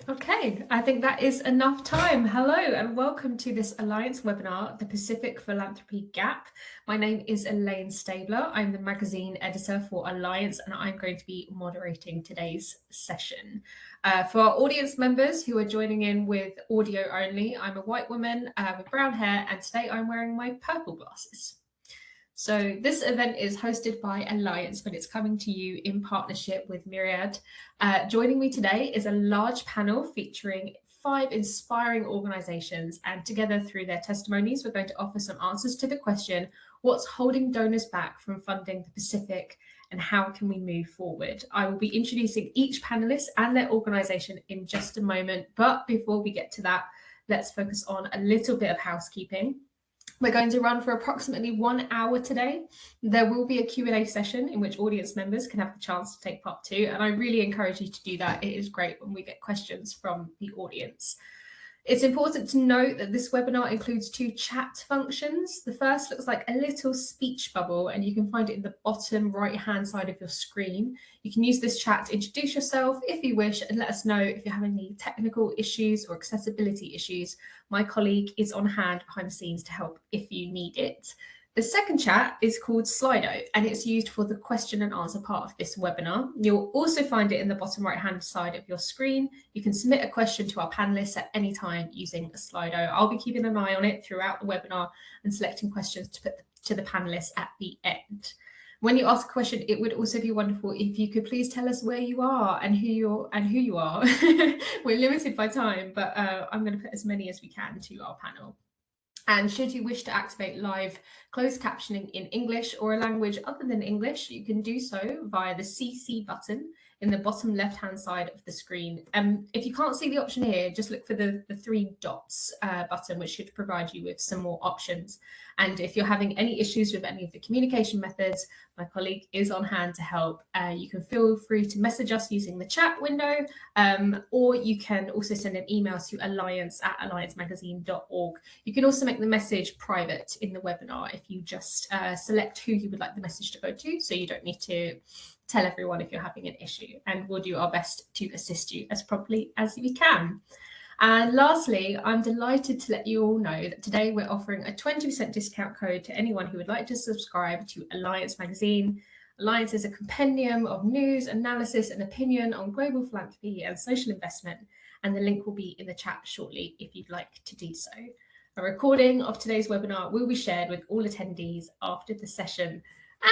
Okay, I think that is enough time. Hello and welcome to this Alliance webinar, the Pacific Philanthropy Gap. My name is Elaine Stabler. I'm the magazine editor for Alliance and I'm going to be moderating today's session. For our audience members who are joining in with audio only, I'm a white woman with brown hair and today I'm wearing my purple glasses. So this event is hosted by Alliance, but it's coming to you in partnership with Myriad. Joining me today is a large panel featuring 5 inspiring organisations, and together through their testimonies, we're going to offer some answers to the question, what's holding donors back from funding the Pacific and how can we move forward? I will be introducing each panellist and their organisation in just a moment, but before we get to that, let's focus on a little bit of housekeeping. We're going to run for approximately 1 hour today. There will be a Q&A session in which audience members can have the chance to take part too, and I really encourage you to do that. It is great when we get questions from the audience. It's important to note that this webinar includes 2 chat functions. The first looks like a little speech bubble and you can find it in the bottom right hand side of your screen. You can use this chat to introduce yourself if you wish and let us know if you're having any technical issues or accessibility issues. My colleague is on hand behind the scenes to help if you need it. The second chat is called Slido and it's used for the question and answer part of this webinar. You'll also find it in the bottom right hand side of your screen. You can submit a question to our panelists at any time using a Slido. I'll be keeping an eye on it throughout the webinar and selecting questions to put to the panelists at the end. When you ask a question, it would also be wonderful if you could please tell us where you are and who you are. We're limited by time, but I'm going to put as many as we can to our panel. And should you wish to activate live closed captioning in English or a language other than English, you can do so via the CC button in the bottom left-hand side of the screen. If you can't see the option here, just look for the 3 dots button, which should provide you with some more options. And if you're having any issues with any of the communication methods, my colleague is on hand to help. You can feel free to message us using the chat window, or you can also send an email to alliance@alliancemagazine.org. You can also make the message private in the webinar if you just select who you would like the message to go to, so you don't need to tell everyone if you're having an issue, and we'll do our best to assist you as properly as we can. And lastly, I'm delighted to let you all know that today we're offering a 20% discount code to anyone who would like to subscribe to Alliance Magazine. Alliance is a compendium of news, analysis and opinion on global philanthropy and social investment, and the link will be in the chat shortly if you'd like to do so. A recording of today's webinar will be shared with all attendees after the session.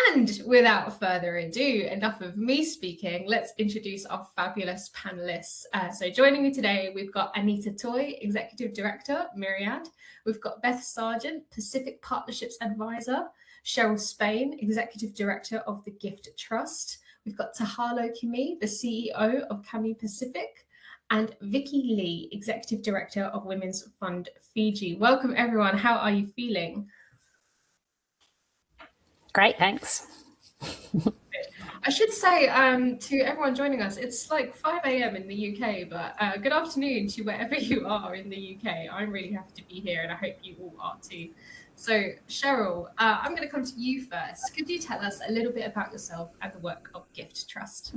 And without further ado, enough of me speaking, let's introduce our fabulous panelists. So joining me today, we've got Anita Toy, Executive Director, Myriad. We've got Beth Sargent, Pacific Partnerships Advisor. Cheryl Spain, Executive Director of the Gift Trust. We've got Tahalo Kimi, the CEO of Kami Pacific. And Vicky Lee, Executive Director of Women's Fund Fiji. Welcome everyone, how are you feeling? Great, thanks. I should say to everyone joining us, it's like 5 a.m. in the UK, but good afternoon to wherever you are in the UK. I'm really happy to be here and I hope you all are too. So Cheryl, I'm going to come to you first. Could you tell us a little bit about yourself and the work of Gift Trust?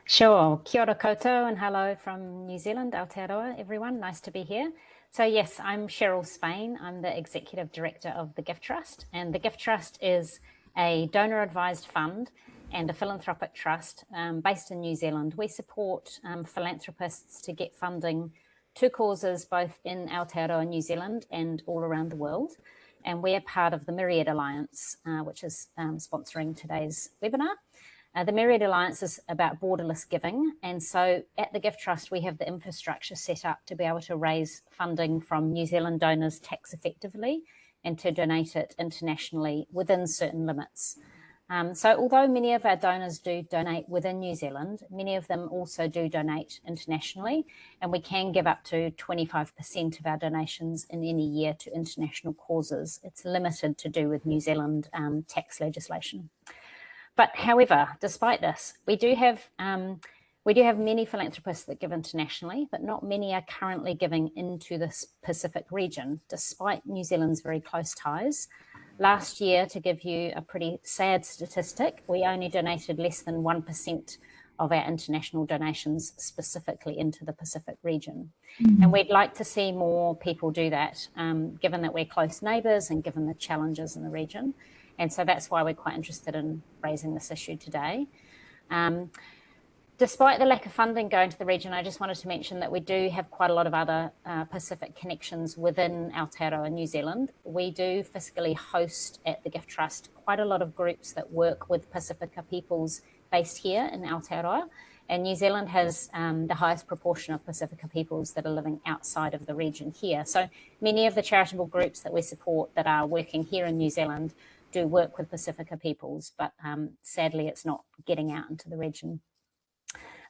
Sure. Kia ora koutou and hello from New Zealand, Aotearoa, everyone. Nice to be here. So yes, I'm Cheryl Spain. I'm the Executive Director of the Gift Trust, and the Gift Trust is a donor-advised fund and a philanthropic trust based in New Zealand. We support philanthropists to get funding to causes both in Aotearoa, New Zealand and all around the world. And we are part of the Myriad Alliance, which is sponsoring today's webinar. The Myriad Alliance is about borderless giving. And so at the Gift Trust, we have the infrastructure set up to be able to raise funding from New Zealand donors tax effectively and to donate it internationally within certain limits. So although many of our donors do donate within New Zealand, many of them also do donate internationally, and we can give up to 25% of our donations in any year to international causes. It's limited to do with New Zealand tax legislation. But however, despite this, we do have many philanthropists that give internationally, but not many are currently giving into this Pacific region, despite New Zealand's very close ties. Last year, to give you a pretty sad statistic, we only donated less than 1% of our international donations specifically into the Pacific region. And we'd like to see more people do that, given that we're close neighbours and given the challenges in the region. And so that's why we're quite interested in raising this issue today. Despite the lack of funding going to the region, I just wanted to mention that we do have quite a lot of other Pacific connections within Aotearoa, New Zealand. We do fiscally host at the Gift Trust quite a lot of groups that work with Pacifica peoples based here in Aotearoa. And New Zealand has the highest proportion of Pacifica peoples that are living outside of the region here. So many of the charitable groups that we support that are working here in New Zealand do work with Pacifica peoples, but sadly it's not getting out into the region.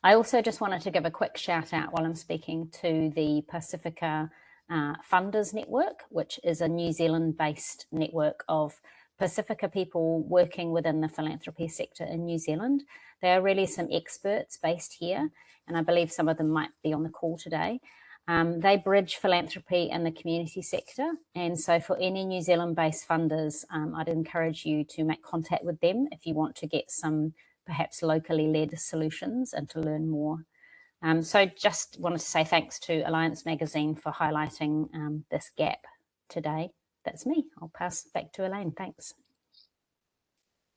I also just wanted to give a quick shout out while I'm speaking to the Pacifica Funders Network, which is a New Zealand-based network of Pacifica people working within the philanthropy sector in New Zealand. There are really some experts based here, and I believe some of them might be on the call today. They bridge philanthropy and the community sector, and so for any New Zealand-based funders, I'd encourage you to make contact with them if you want to get some perhaps locally led solutions and to learn more. So just wanted to say thanks to Alliance Magazine for highlighting this gap today. That's me. I'll pass back to Elaine. Thanks.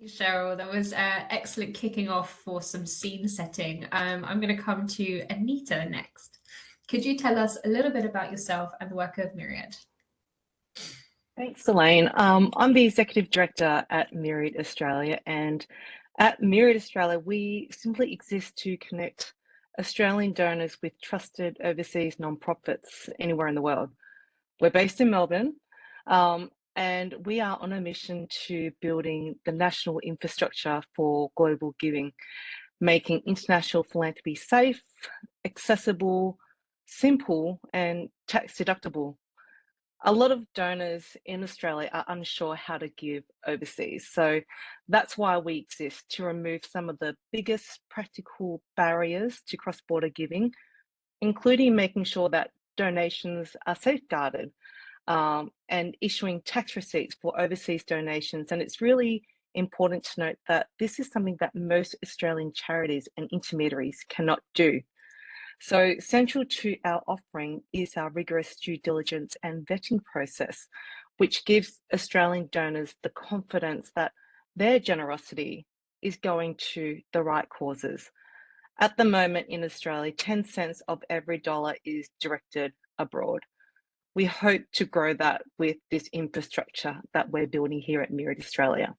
Cheryl, that was excellent kicking off for some scene setting. I'm going to come to Anita next. Could you tell us a little bit about yourself and the work of Myriad? Thanks, Elaine. I'm the Executive Director at Myriad Australia, and at Myriad Australia, we simply exist to connect Australian donors with trusted overseas nonprofits anywhere in the world. We're based in Melbourne, and we are on a mission to building the national infrastructure for global giving, making international philanthropy safe, accessible, simple, and tax deductible. A lot of donors in Australia are unsure how to give overseas. So that's why we exist, to remove some of the biggest practical barriers to cross-border giving, including making sure that donations are safeguarded and issuing tax receipts for overseas donations. And it's really important to note that this is something that most Australian charities and intermediaries cannot do. So central to our offering is our rigorous due diligence and vetting process, which gives Australian donors the confidence that their generosity is going to the right causes. At the moment in Australia, 10 cents of every dollar is directed abroad. We hope to grow that with this infrastructure that we're building here at Myriad Australia.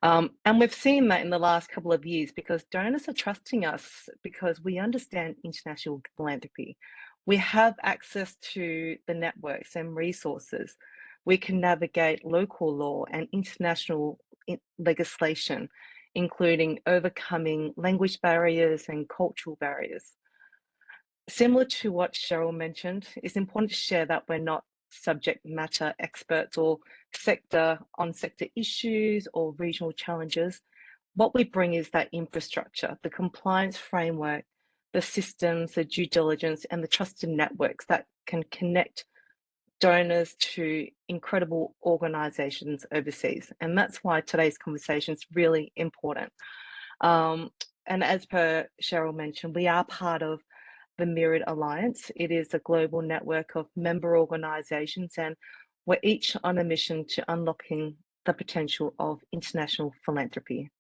And we've seen that in the last couple of years because donors are trusting us because we understand international philanthropy. We have access to the networks and resources. We can navigate local law and international legislation, including overcoming language barriers and cultural barriers. Similar to what Cheryl mentioned, it's important to share that we're not subject matter experts or sector issues or regional challenges. What we bring is that infrastructure, the compliance framework, the systems, the due diligence, and the trusted networks that can connect donors to incredible organizations overseas. And that's why today's conversation is really important. And as per Cheryl mentioned, we are part of the Myriad Alliance. It is a global network of member organizations, and we're each on a mission to unlocking the potential of international philanthropy.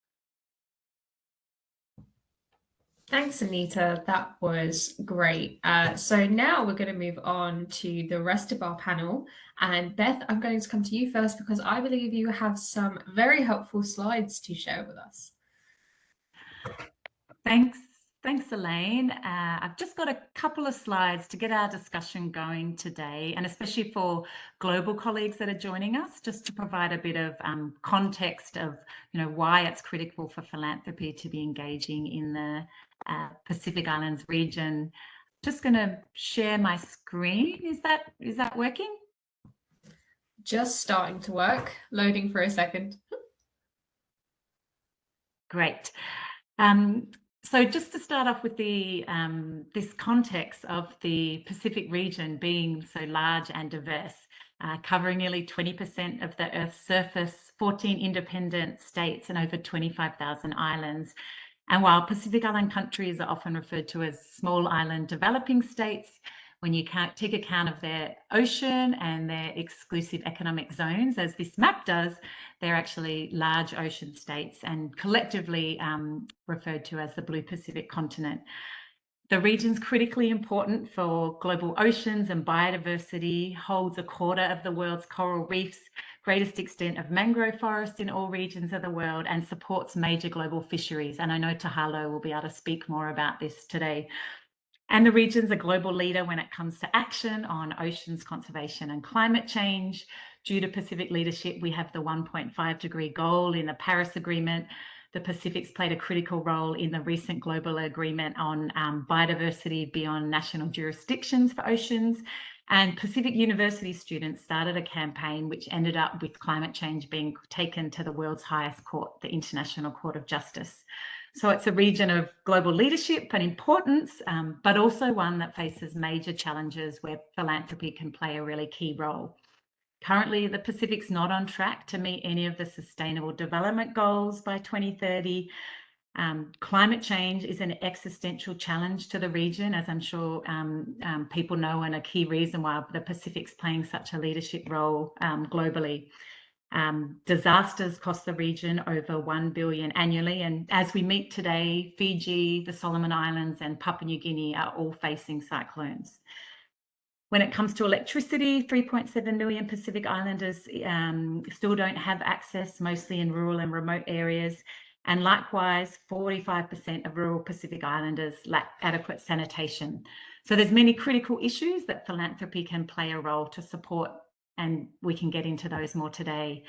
Thanks, Anita. That was great. So now we're going to move on to the rest of our panel. And Beth, I'm going to come to you first because I believe you have some very helpful slides to share with us. Thanks, Elaine. I've just got a couple of slides to get our discussion going today, and especially for global colleagues that are joining us, just to provide a bit of context of why it's critical for philanthropy to be engaging in the Pacific Islands region. Just going to share my screen. Is that working? Just starting to work. Loading for a second. Great. So just to start off with the this context of the Pacific region being so large and diverse, covering nearly 20% of the Earth's surface, 14 independent states and over 25,000 islands, And while Pacific Island countries are often referred to as small island developing states, when you take account of their ocean and their exclusive economic zones, as this map does, they're actually large ocean states and collectively referred to as the Blue Pacific continent. The region's critically important for global oceans and biodiversity, holds a quarter of the world's coral reefs, greatest extent of mangrove forest in all regions of the world, and supports major global fisheries. And I know Tahalo will be able to speak more about this today. And the region's a global leader when it comes to action on oceans conservation and climate change. Due to Pacific leadership, we have the 1.5-degree goal in the Paris Agreement. The Pacific's played a critical role in the recent global agreement on biodiversity beyond national jurisdictions for oceans. And Pacific University students started a campaign which ended up with climate change being taken to the world's highest court, the International Court of Justice. So it's a region of global leadership and importance, but also one that faces major challenges where philanthropy can play a really key role. Currently, the Pacific's not on track to meet any of the Sustainable Development Goals by 2030. Climate change is an existential challenge to the region, as I'm sure people know, and a key reason why the Pacific's playing such a leadership role globally. Disasters cost the region over 1 billion annually, and as we meet today, Fiji, the Solomon Islands and Papua New Guinea are all facing cyclones. When it comes to electricity, 3.7 million Pacific Islanders still don't have access, mostly in rural and remote areas, and likewise 45% of rural Pacific Islanders lack adequate sanitation. So there's many critical issues that philanthropy can play a role to support, and we can get into those more today.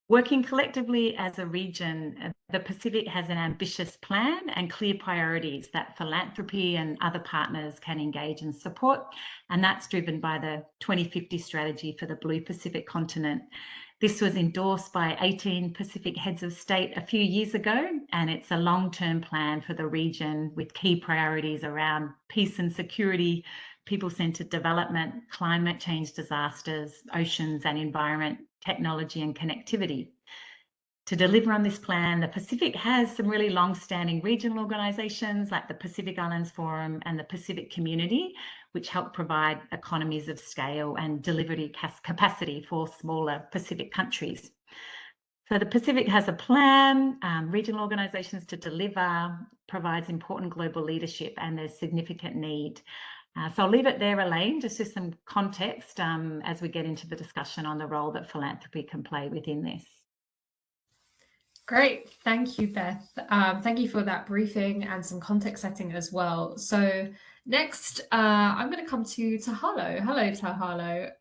Working collectively as a region, the Pacific has an ambitious plan and clear priorities that philanthropy and other partners can engage and support, and that's driven by the 2050 strategy for the Blue Pacific continent. This was endorsed by 18 Pacific heads of state a few years ago, and it's a long-term plan for the region with key priorities around peace and security, people-centered development, climate change disasters, oceans and environment, technology and connectivity. To deliver on this plan, the Pacific has some really long-standing regional organisations like the Pacific Islands Forum and the Pacific Community, which help provide economies of scale and delivery capacity for smaller Pacific countries. So the Pacific has a plan, regional organisations to deliver, provides important global leadership, and there's significant need. So I'll leave it there, Elaine, just with some context as we get into the discussion on the role that philanthropy can play within this. Great, thank you, Beth. Thank you for that briefing and some context setting as well. So next, I'm going to come to Tahalo. Hello, Tahalo.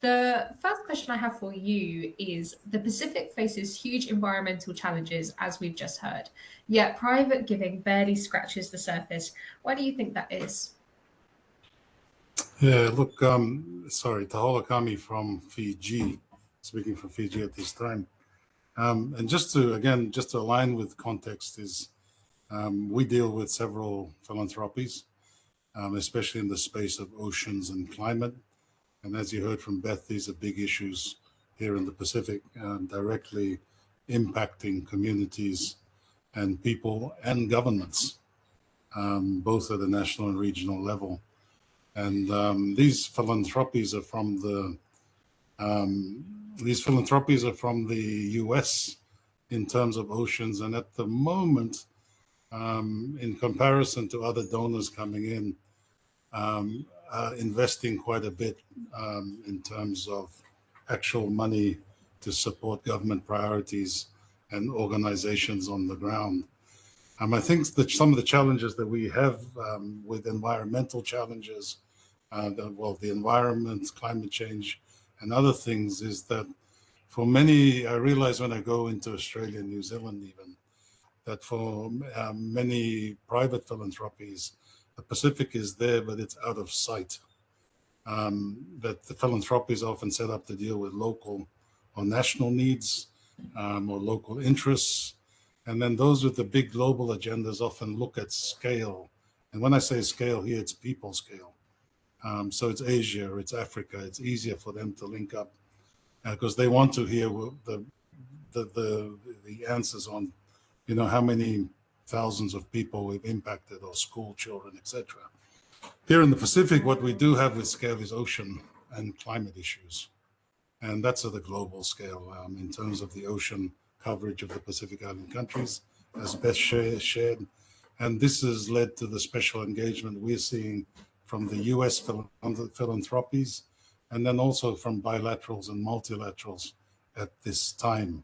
The first question I have for you is, the Pacific faces huge environmental challenges, as we've just heard, yet private giving barely scratches the surface. Why do you think that is? Yeah, look, sorry, Tahalo Kami from Fiji, speaking from Fiji at this time. And just to align with context is, we deal with several philanthropies, especially in the space of oceans and climate. And as you heard from Beth, these are big issues here in the Pacific, directly impacting communities and people and governments, both at the national and regional level. And these philanthropies are from the US in terms of oceans, and at the moment, in comparison to other donors coming in, investing quite a bit in terms of actual money to support government priorities and organizations on the ground. I think that some of the challenges that we have with environmental challenges, the environment, climate change, and other things, is that for many, I realize when I go into Australia and New Zealand even, that for many private philanthropies, the Pacific is there, but it's out of sight. That the philanthropies often set up to deal with local or national needs or local interests. And then those with the big global agendas often look at scale. And when I say scale here, it's people scale. So it's Asia, or it's Africa. It's easier for them to link up because they want to hear the answers on, you know, how many thousands of people we've impacted, or school children, etc. Here in the Pacific, what we do have with scale is ocean and climate issues. And that's at a global scale in terms of the ocean coverage of the Pacific Island countries as best shared. And this has led to the special engagement we're seeing from the US philanthropies, and then also from bilaterals and multilaterals at this time.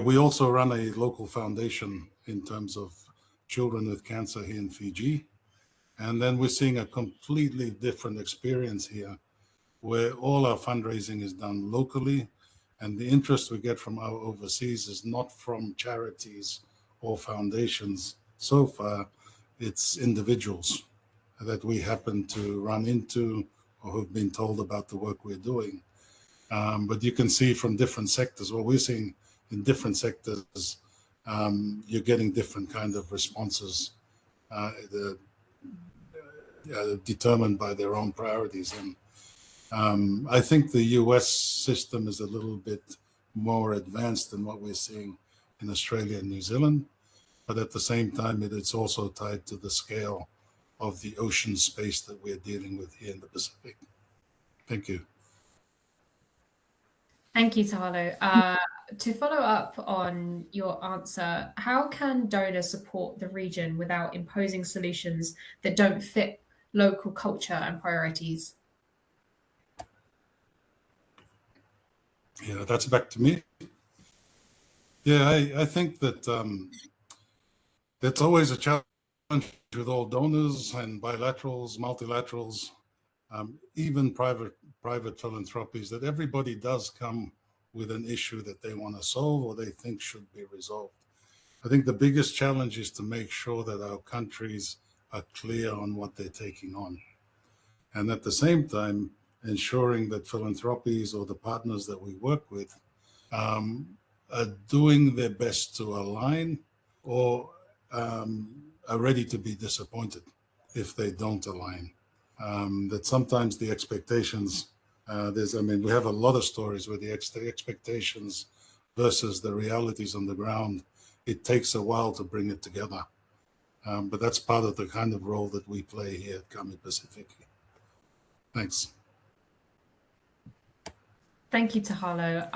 We also run a local foundation in terms of children with cancer here in Fiji. And then we're seeing a completely different experience here, where all our fundraising is done locally, and the interest we get from our overseas is not from charities or foundations. So far, it's individuals that we happen to run into or who've been told about the work we're doing. But you can see from different sectors, what we're seeing in different sectors, you're getting different kind of responses determined by their own priorities. And I think the US system is a little bit more advanced than what we're seeing in Australia and New Zealand. But at the same time, it's also tied to the scale of the ocean space that we're dealing with here in the Pacific. Thank you. Thank you, Tahalo. To follow up on your answer, how can donors support the region without imposing solutions that don't fit local culture and priorities? Yeah, that's back to me. Yeah, I think that that's always a challenge with all donors and bilaterals, multilaterals, even private philanthropies, that everybody does come with an issue that they want to solve or they think should be resolved. I think the biggest challenge is to make sure that our countries are clear on what they're taking on. And at the same time, ensuring that philanthropies or the partners that we work with are doing their best to align, or are ready to be disappointed if they don't align. That sometimes the expectations, we have a lot of stories where the expectations versus the realities on the ground, it takes a while to bring it together. But that's part of the kind of role that we play here at Kami Pacific. Thanks. Thank you, Tahalo.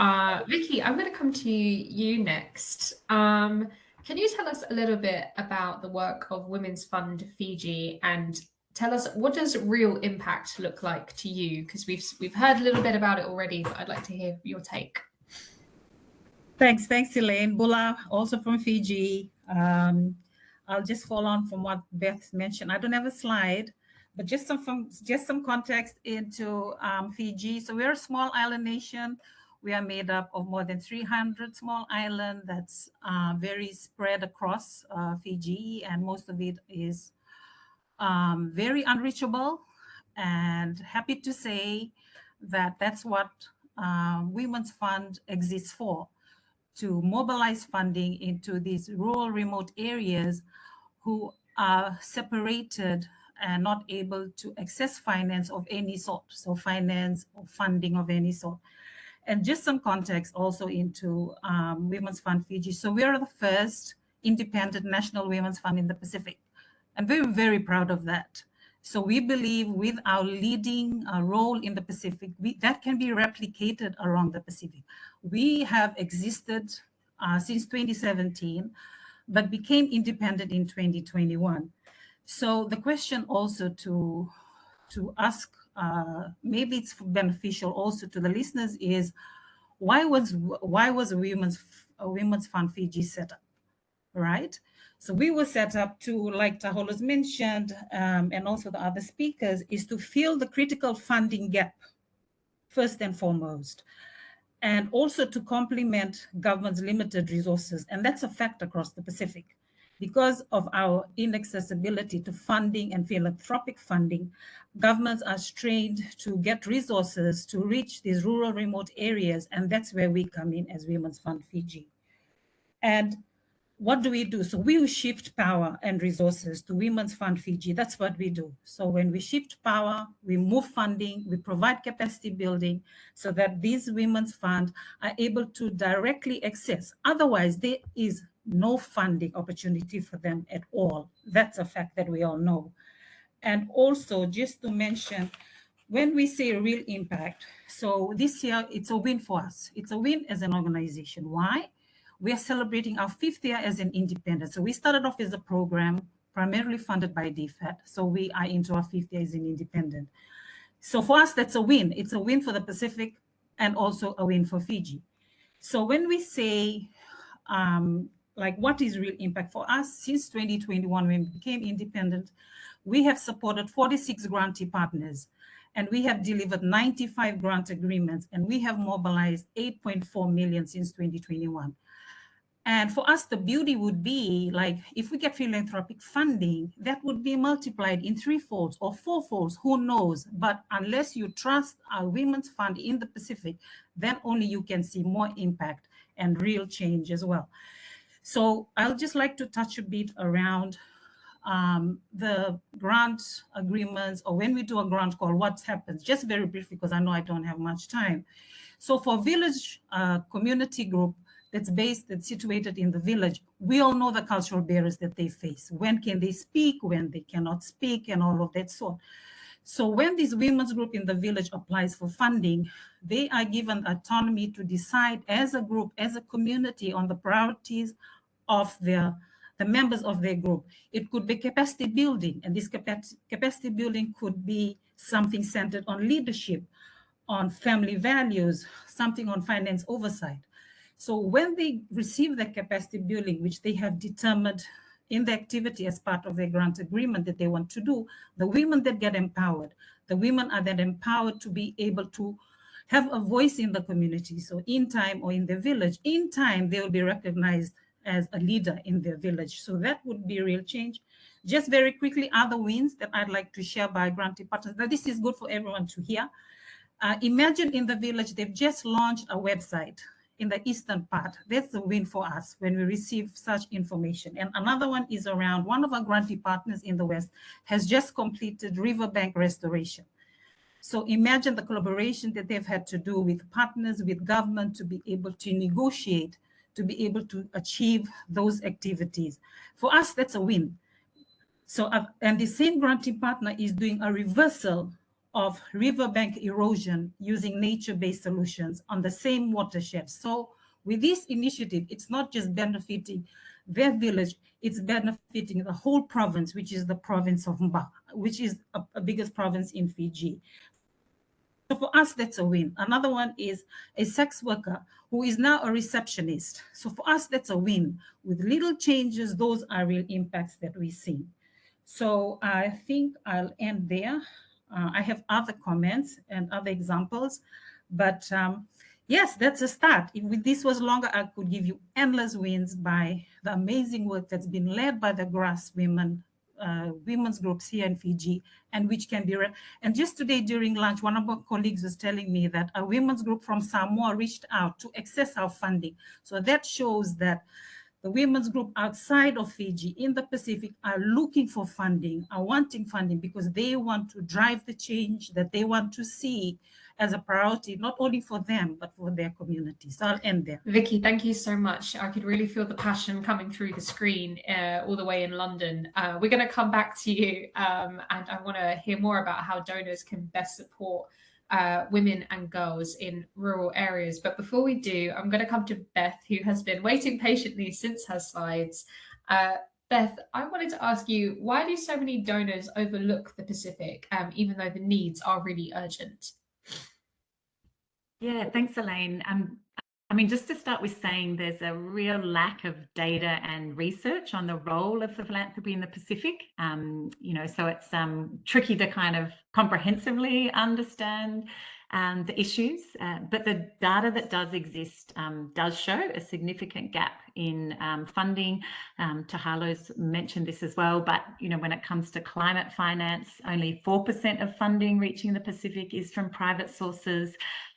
Vicky, I'm going to come to you next. Can you tell us a little bit about the work of Women's Fund Fiji, and tell us, what does real impact look like to you? Because we've heard a little bit about it already, but I'd like to hear your take. Thanks, Elaine. Bula, also from Fiji. I'll just follow on from what Beth mentioned. I don't have a slide, but just some context into Fiji. So we're a small island nation. We are made up of more than 300 small islands that's very spread across Fiji, and most of it is very unreachable. And happy to say that that's what Women's Fund exists for, to mobilize funding into these rural, remote areas who are separated and not able to access finance of any sort, so finance or funding of any sort. And just some context also into Women's Fund Fiji. So we are the first independent national women's fund in the Pacific, and we're very proud of that. So we believe with our leading role in the Pacific, that can be replicated around the Pacific. We have existed since 2017, but became independent in 2021. So the question also to ask, maybe it's beneficial also to the listeners, is why was a Women's Fund Fiji set up, right? So we were set up to, like Taholo's mentioned, and also the other speakers, is to fill the critical funding gap, first and foremost, and also to complement government's limited resources. And that's a fact across the Pacific. Because of our inaccessibility to funding and philanthropic funding, governments are strained to get resources to reach these rural, remote areas, and that's where we come in as Women's Fund Fiji. And what do we do? So we will shift power and resources to Women's Fund Fiji. That's what we do. So when we shift power, we move funding, we provide capacity building so that these Women's Fund are able to directly access. Otherwise, there is no funding opportunity for them at all. That's a fact that we all know. And also, just to mention, when we say real impact, so this year, it's a win for us. It's a win as an organization. Why? We are celebrating our 5th year as an independent. So we started off as a program primarily funded by DFAT. So we are into our 5th year as an independent. So for us, that's a win. It's a win for the Pacific and also a win for Fiji. So when we say, like, what is real impact for us? Since 2021, when we became independent, we have supported 46 grantee partners, and we have delivered 95 grant agreements, and we have mobilized 8.4 million since 2021. And for us, the beauty would be, like, if we get philanthropic funding, that would be multiplied in 3-folds or 4-folds, who knows? But unless you trust our Women's Fund in the Pacific, then only you can see more impact and real change as well. So I'll just like to touch a bit around the grant agreements, or when we do a grant call, what happens, just very briefly, because I know I don't have much time. So for village community group that's situated in the village, we all know the cultural barriers that they face. When can they speak, when they cannot speak, and all of that sort. So when this women's group in the village applies for funding, they are given autonomy to decide as a group, as a community, on the priorities of the members of their group. It could be capacity building, and this capacity building could be something centered on leadership, on family values, something on finance oversight. So when they receive the capacity building, which they have determined in the activity as part of their grant agreement that they want to do, the women that get empowered, the women are then empowered to be able to have a voice in the community. So in time, or in the village, in time, they will be recognized as a leader in their village. So that would be real change. Just very quickly, other wins that I'd like to share by grantee partners. Now, this is good for everyone to hear. Imagine in the village, they've just launched a website in the eastern part. That's a win for us when we receive such information. And another one is around one of our grantee partners in the West has just completed riverbank restoration. So imagine the collaboration that they've had to do with partners, with government, to be able to negotiate, to be able to achieve those activities. For us, that's a win. So, and the same grantee partner is doing a reversal of riverbank erosion using nature-based solutions on the same watershed. So with this initiative, it's not just benefiting their village, it's benefiting the whole province, which is the province of Mba, which is a biggest province in Fiji. So for us, that's a win. Another one is a sex worker who is now a receptionist. So for us, that's a win. With little changes, those are real impacts that we see. So I think I'll end there. I have other comments and other examples, but yes, that's a start. If this was longer, I could give you endless wins by the amazing work that's been led by the grass women's groups here in Fiji, and which can be and just today during lunch, one of our colleagues was telling me that a women's group from Samoa reached out to access our funding. So that shows that the women's group outside of Fiji in the Pacific are looking for funding, are wanting funding, because they want to drive the change that they want to see as a priority, not only for them, but for their communities. So I'll end there. Vicky, thank you so much. I could really feel the passion coming through the screen all the way in London. We're going to come back to you, and I want to hear more about how donors can best support women and girls in rural areas. But before we do, I'm going to come to Beth, who has been waiting patiently since her slides. Beth, I wanted to ask you, why do so many donors overlook the Pacific, even though the needs are really urgent? Yeah, thanks, Elaine. I mean, just to start with saying there's a real lack of data and research on the role of the philanthropy in the Pacific. You know, so it's tricky to kind of comprehensively understand the issues, but the data that does exist does show a significant gap in funding. Tahalo's mentioned this as well, but you know, when it comes to climate finance, only 4% of funding reaching the Pacific is from private sources.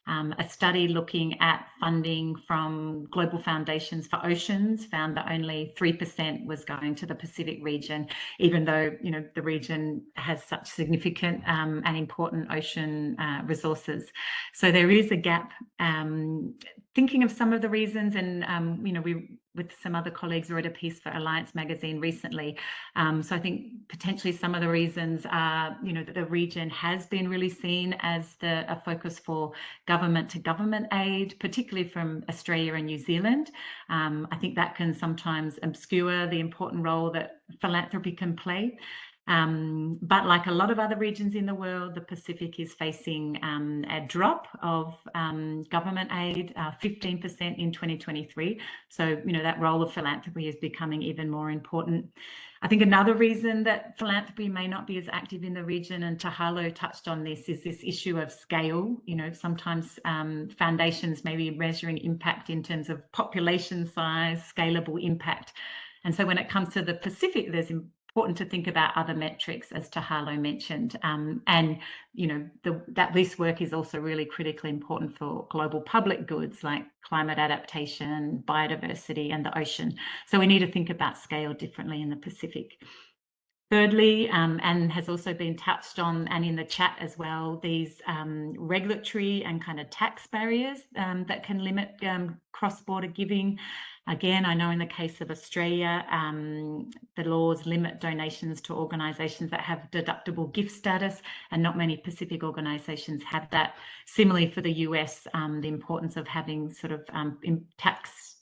A study looking at funding from global foundations for oceans found that only 3% was going to the Pacific region, even though, you know, the region has such significant and important ocean resources. So there is a gap. Thinking of some of the reasons, and you know, we with some other colleagues wrote a piece for Alliance magazine recently. So I think potentially some of the reasons are, you know, that the region has been really seen as a focus for government to government aid, particularly from Australia and New Zealand. I think that can sometimes obscure the important role that philanthropy can play. But like a lot of other regions in the world, the Pacific is facing a drop of government aid, 15% in 2023. So, you know, that role of philanthropy is becoming even more important. I think another reason that philanthropy may not be as active in the region, and Tahalo touched on this, is this issue of scale. You know, sometimes foundations may be measuring impact in terms of population size, scalable impact. And so when it comes to the Pacific, there's important to think about other metrics, as Tahalo mentioned, and you know, that this work is also really critically important for global public goods like climate adaptation, biodiversity, and the ocean. So we need to think about scale differently in the Pacific. Thirdly, and has also been touched on and in the chat as well, these regulatory and kind of tax barriers that can limit cross-border giving. Again, I know in the case of Australia, the laws limit donations to organisations that have deductible gift status, and not many Pacific organisations have that. Similarly for the US, the importance of having sort of tax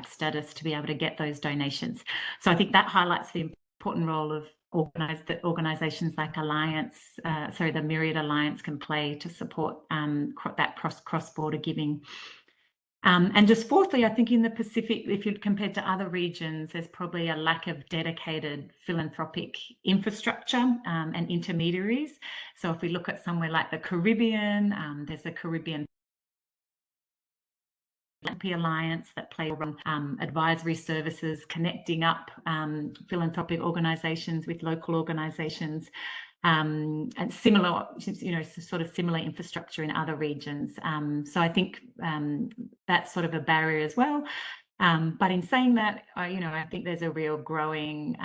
status to be able to get those donations. So I think that highlights the important role of organisations like the Myriad Alliance can play to support that cross-border giving. And just fourthly, I think in the Pacific, if you compared to other regions, there's probably a lack of dedicated philanthropic infrastructure and intermediaries. So if we look at somewhere like the Caribbean, there's a Caribbean Philanthropy Alliance that play on advisory services, connecting up philanthropic organisations with local organisations. And similar, you know, sort of similar infrastructure in other regions. So I think that's sort of a barrier as well. But in saying that, you know, I think there's a real growing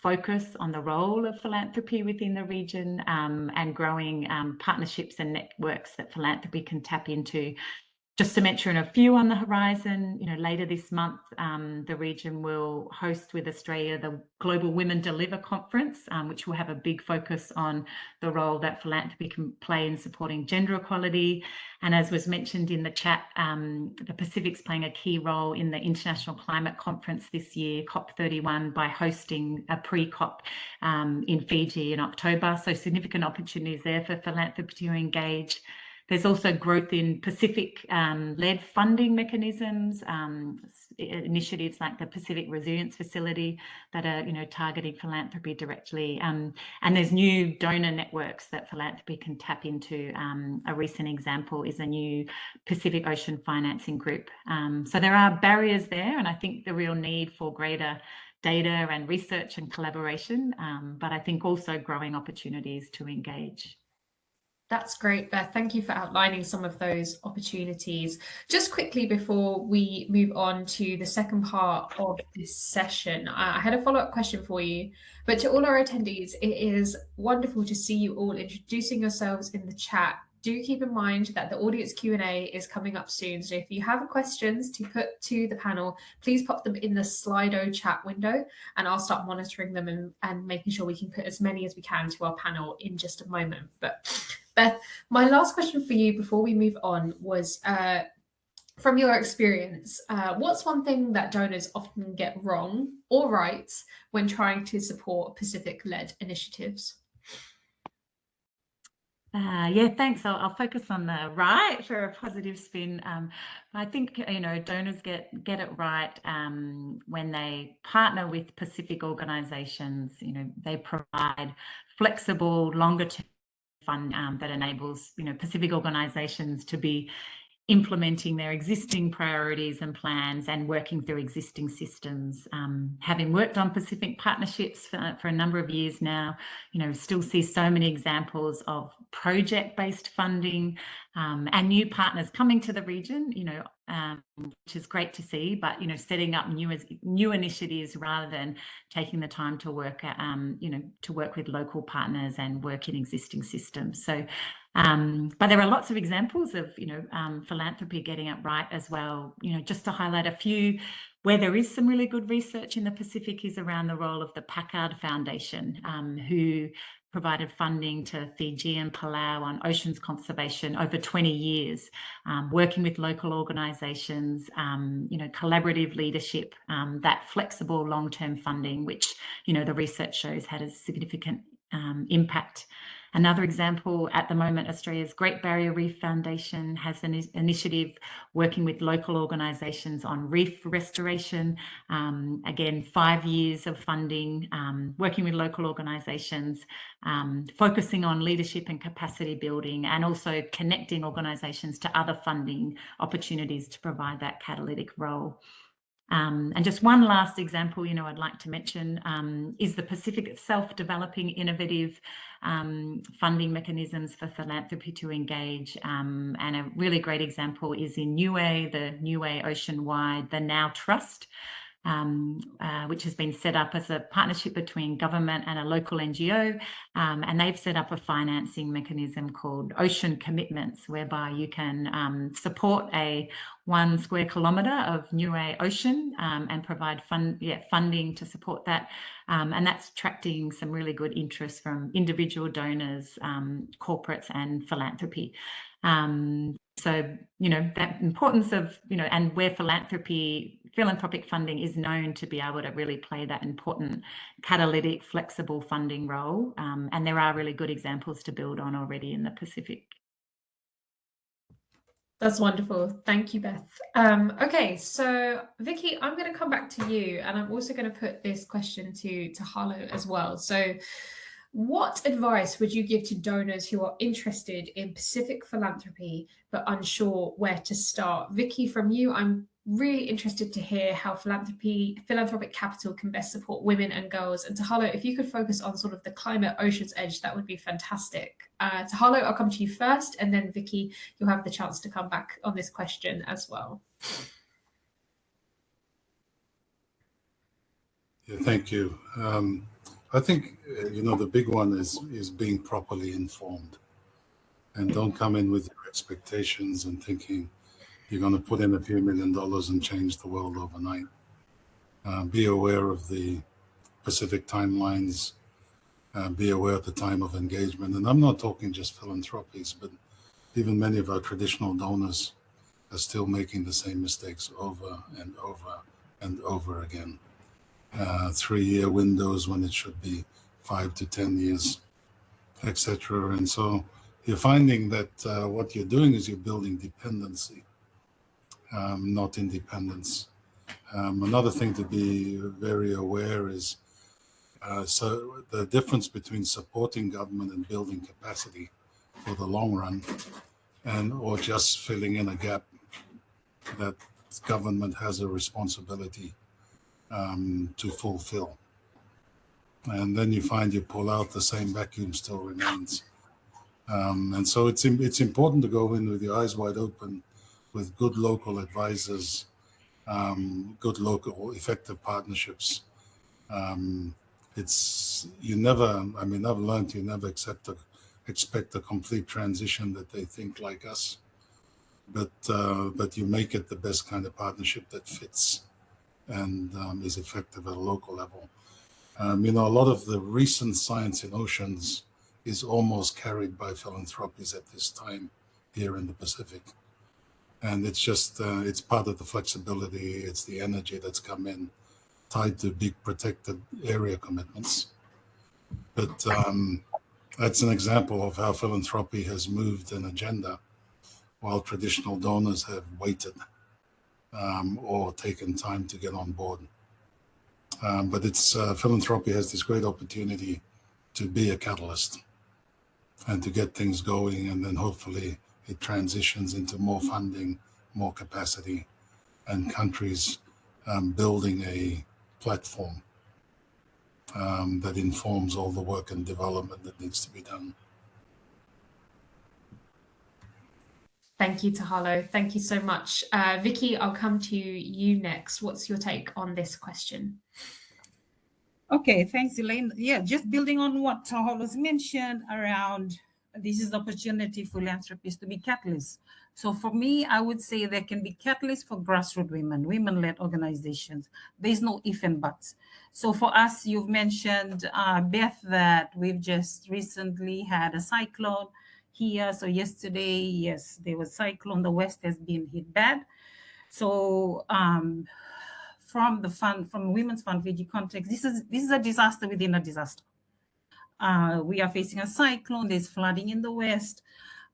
focus on the role of philanthropy within the region, and growing partnerships and networks that philanthropy can tap into. Just to mention a few on the horizon, you know, later this month, the region will host with Australia the Global Women Deliver Conference, which will have a big focus on the role that philanthropy can play in supporting gender equality. And as was mentioned in the chat, the Pacific's playing a key role in the International Climate Conference this year, COP31, by hosting a pre-COP in Fiji in October. So significant opportunities there for philanthropy to engage. There's also growth in Pacific-led funding mechanisms, initiatives like the Pacific Resilience Facility that are, you know, targeting philanthropy directly. And there's new donor networks that philanthropy can tap into. A recent example is a new Pacific Ocean Financing Group. So there are barriers there, and I think the real need for greater data and research and collaboration, but I think also growing opportunities to engage. That's great, Beth. Thank you for outlining some of those opportunities. Just quickly before we move on to the second part of this session, I had a follow-up question for you. But to all our attendees, it is wonderful to see you all introducing yourselves in the chat. Do keep in mind that the audience Q&A is coming up soon. So if you have questions to put to the panel, please pop them in the Slido chat window, and I'll start monitoring them and making sure we can put as many as we can to our panel in just a moment. But Beth, my last question for you before we move on was, from your experience, what's one thing that donors often get wrong or right when trying to support Pacific-led initiatives? Yeah, thanks. I'll focus on the right for a positive spin. I think, you know, donors get it right when they partner with Pacific organisations. You know, they provide flexible, longer-term fund that enables, you know, Pacific organisations to be implementing their existing priorities and plans and working through existing systems. Having worked on Pacific partnerships for a number of years now, still see so many examples of project-based funding and new partners coming to the region, which is great to see, but, setting up new initiatives rather than taking the time to work, to work with local partners and work in existing systems. So, but there are lots of examples of, philanthropy getting it right as well. Just to highlight a few, where there is some really good research in the Pacific is around the role of the Packard Foundation, who provided funding to Fiji and Palau on oceans conservation over 20 years, working with local organisations, collaborative leadership, that flexible long-term funding, which, the research shows had a significant impact. Another example, at the moment, Australia's Great Barrier Reef Foundation has an initiative working with local organisations on reef restoration. Again, 5 years of funding, working with local organisations, focusing on leadership and capacity building, and also connecting organisations to other funding opportunities to provide that catalytic role. And just one last example, I'd like to mention is the Pacific itself developing innovative funding mechanisms for philanthropy to engage. And a really great example is in Niue, the Niue Ocean-wide, the Now Trust, which has been set up as a partnership between government and a local NGO. And they've set up a financing mechanism called Ocean Commitments, whereby you can support a 1 square kilometre of Niue Ocean and provide funding to support that. And that's attracting some really good interest from individual donors, corporates and philanthropy. So, that importance of, and where philanthropic funding is known to be able to really play that important catalytic, flexible funding role. And there are really good examples to build on already in the Pacific. That's wonderful. Thank you, Beth. Okay, so Vicky, I'm going to come back to you, and I'm also going to put this question to Harlow as well. So what advice would you give to donors who are interested in Pacific philanthropy but unsure where to start? Vicky, from you, I'm really interested to hear how philanthropic capital can best support women and girls. And to Harlow, if you could focus on sort of the climate ocean's edge, that would be fantastic. To Harlow, I'll come to you first, and then Vicky, you'll have the chance to come back on this question as well. Yeah, thank you. I think, the big one is being properly informed, and don't come in with your expectations and thinking you're going to put in a few $1 million and change the world overnight. Be aware of the Pacific timelines, be aware of the time of engagement. And I'm not talking just philanthropies, but even many of our traditional donors are still making the same mistakes over and over and over again. 3-year windows when it should be 5 to 10 years, etc. And so you're finding that what you're doing is you're building dependency, not independence. Another thing to be very aware is so the difference between supporting government and building capacity for the long run, or just filling in a gap that government has a responsibility to fulfill. And then you find you pull out, the same vacuum still remains. And so it's important to go in with your eyes wide open, with good local advisors, good local effective partnerships. I've learned you never expect a complete transition that they think like us, but you make it the best kind of partnership that fits and is effective at a local level. A lot of the recent science in oceans is almost carried by philanthropies at this time here in the Pacific. And it's just, it's part of the flexibility, it's the energy that's come in, tied to big protected area commitments. But that's an example of how philanthropy has moved an agenda while traditional donors have waited or taken time to get on board. But philanthropy has this great opportunity to be a catalyst and to get things going, and then hopefully it transitions into more funding, more capacity, and countries building a platform that informs all the work and development that needs to be done. Thank you, Tahalo. Thank you so much. Vicky, I'll come to you next. What's your take on this question? Okay, thanks, Elaine. Yeah, just building on what Tahalo's mentioned around this is opportunity for philanthropists to be catalysts. So for me, I would say there can be catalysts for grassroots women, women-led organizations. There's no if and buts. So for us, you've mentioned, Beth, that we've just recently had a cyclone here. So yesterday, yes, there was cyclone. The West has been hit bad. So from Women's Fund Fiji context, this is a disaster within a disaster. We are facing a cyclone. There's flooding in the West,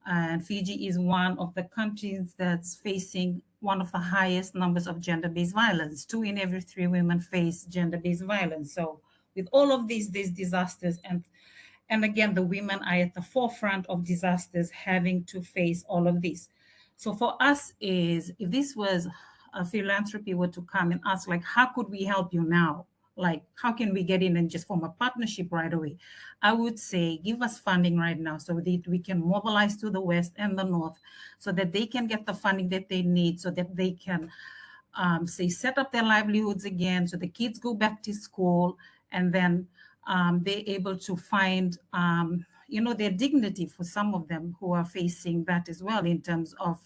and Fiji is one of the countries that's facing one of the highest numbers of gender-based violence. 2 in every 3 women face gender-based violence. So with all of these disasters, and again, the women are at the forefront of disasters, having to face all of this. So for us is, if this was a philanthropy were to come and ask, like, how could we help you now? Like, how can we get in and just form a partnership right away? I would say, give us funding right now so that we can mobilize to the West and the North so that they can get the funding that they need, so that they can, say, set up their livelihoods again, so the kids go back to school, and then they're able to find, their dignity for some of them who are facing that as well in terms of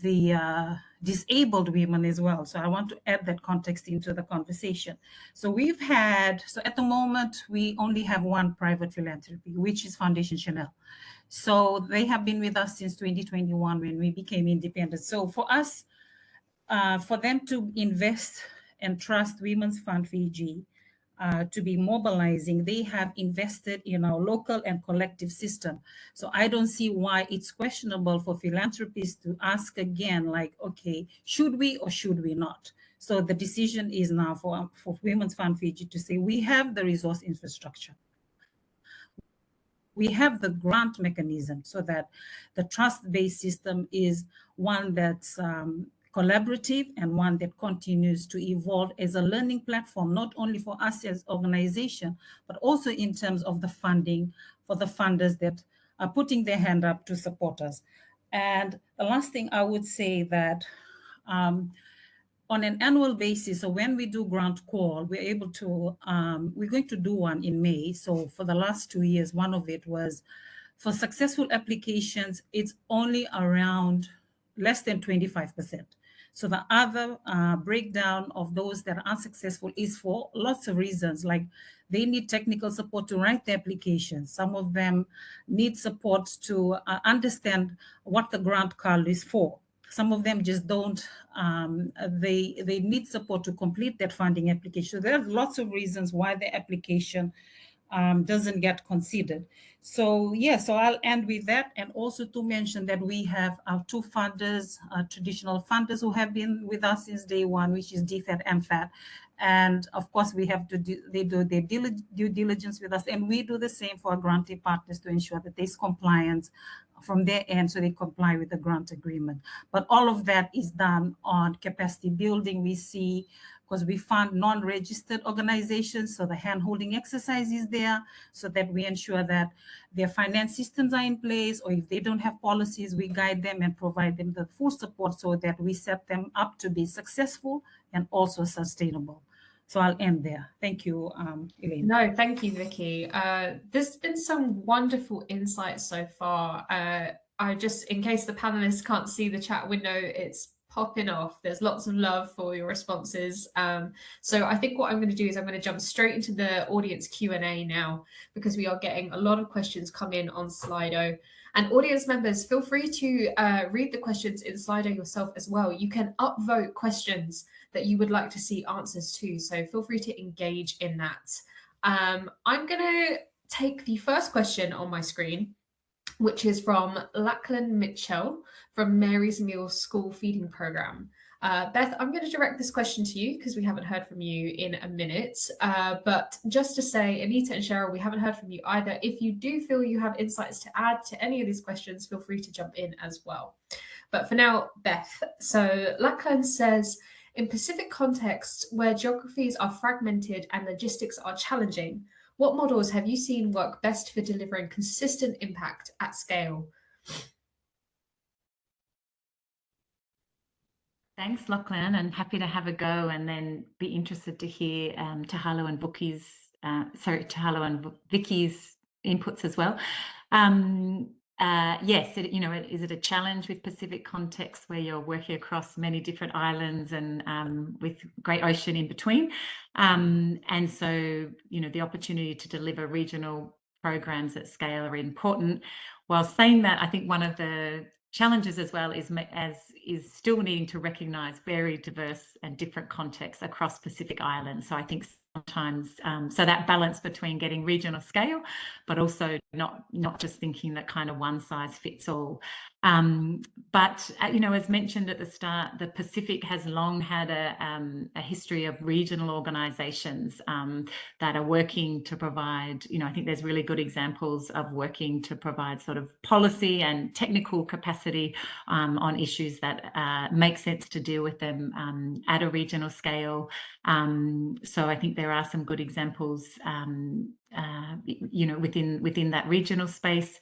the disabled women as well. So I want to add that context into the conversation. So at the moment, we only have one private philanthropy, which is Foundation Chanel. So they have been with us since 2021 when we became independent. So for us, for them to invest and trust Women's Fund Fiji to be mobilizing, they have invested in our local and collective system. So I don't see why it's questionable for philanthropists to ask again, like, okay, should we or should we not? So the decision is now for Women's Fund Fiji to say, we have the resource infrastructure. We have the grant mechanism so that the trust-based system is one that's collaborative and one that continues to evolve as a learning platform, not only for us as organization, but also in terms of the funding for the funders that are putting their hand up to support us. And the last thing I would say that on an annual basis, so when we do grant call, we're able to, we're going to do one in May. So for the last 2 years, one of it was for successful applications, it's only around less than 25%. So the other breakdown of those that are unsuccessful is for lots of reasons, like they need technical support to write the application. Some of them need support to understand what the grant call is for. Some of them just don't, they need support to complete that funding application. So there are lots of reasons why the application doesn't get considered. So yeah, so I'll end with that, and also to mention that we have our 2 funders, traditional funders who have been with us since day one, which is DFAT and MFAT. And of course, we have to they do their due diligence with us, and we do the same for our grantee partners to ensure that there's compliance from their end, so they comply with the grant agreement. But all of that is done on capacity building. We see, because we fund non-registered organizations, so the hand-holding exercise is there so that we ensure that their finance systems are in place, or if they don't have policies, we guide them and provide them the full support so that we set them up to be successful and also sustainable. So I'll end there. Thank you, Elaine. No, thank you, Vicky. There's been some wonderful insights so far. I just, in case the panelists can't see the chat window, it's popping off. There's lots of love for your responses. So I think what I'm going to do is I'm going to jump straight into the audience Q&A now, because we are getting a lot of questions come in on Slido. And audience members, feel free to read the questions in Slido yourself as well. You can upvote questions that you would like to see answers to, so feel free to engage in that. I'm going to take the first question on my screen, which is from Lachlan Mitchell from Mary's Meal School Feeding Programme. Beth, I'm going to direct this question to you because we haven't heard from you in a minute. But just to say, Anita and Cheryl, we haven't heard from you either. If you do feel you have insights to add to any of these questions, feel free to jump in as well. But for now, Beth. So Lachlan says, in Pacific contexts where geographies are fragmented and logistics are challenging, what models have you seen work best for delivering consistent impact at scale? Thanks, Lachlan, and happy to have a go, and then be interested to hear Tahalo and Tahalo and Vicky's inputs as well. Yes, is it a challenge with Pacific context where you're working across many different islands and with great ocean in between? And so, the opportunity to deliver regional programs at scale are important. While saying that, I think one of the challenges as well is still needing to recognise very diverse and different contexts across Pacific Islands. So I think sometimes, so that balance between getting regional scale, but also not just thinking that kind of one size fits all. But as mentioned at the start, the Pacific has long had a history of regional organisations that are working to provide, I think there's really good examples of working to provide sort of policy and technical capacity on issues that make sense to deal with them at a regional scale. So I think there are some good examples, within that regional space.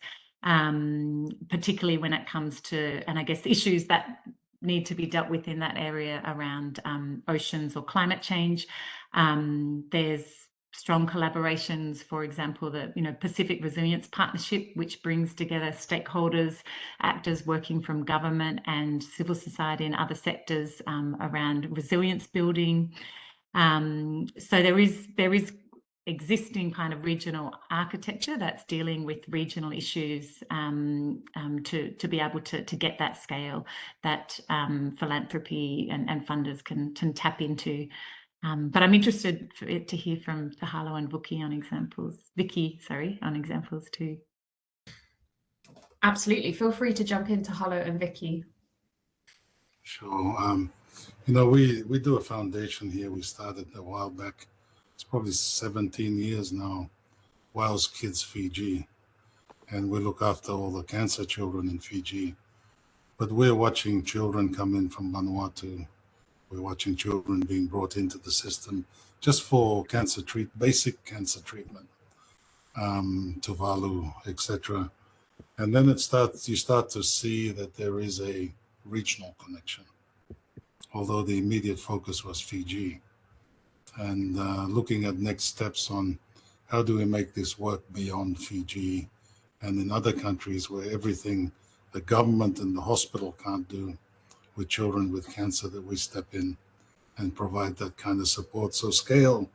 Particularly when it comes to, and I guess issues that need to be dealt with in that area around oceans or climate change. There's strong collaborations, for example, the Pacific Resilience Partnership, which brings together stakeholders, actors working from government and civil society and other sectors around resilience building. So there is existing kind of regional architecture that's dealing with regional issues to be able to get that scale that philanthropy and funders can tap into. But I'm interested to hear from Tahalo and Vicky on examples too. Absolutely. Feel free to jump in, Tahalo and Vicky. Sure. We do a foundation here. We started a while back. It's probably 17 years now, Wales Kids Fiji, and we look after all the cancer children in Fiji. But we're watching children come in from Vanuatu. We're watching children being brought into the system just for basic cancer treatment, Tuvalu, etc. And then you start to see that there is a regional connection, although the immediate focus was Fiji. And looking at next steps on how do we make this work beyond Fiji and in other countries where everything the government and the hospital can't do with children with cancer, that we step in and provide that kind of support. So scale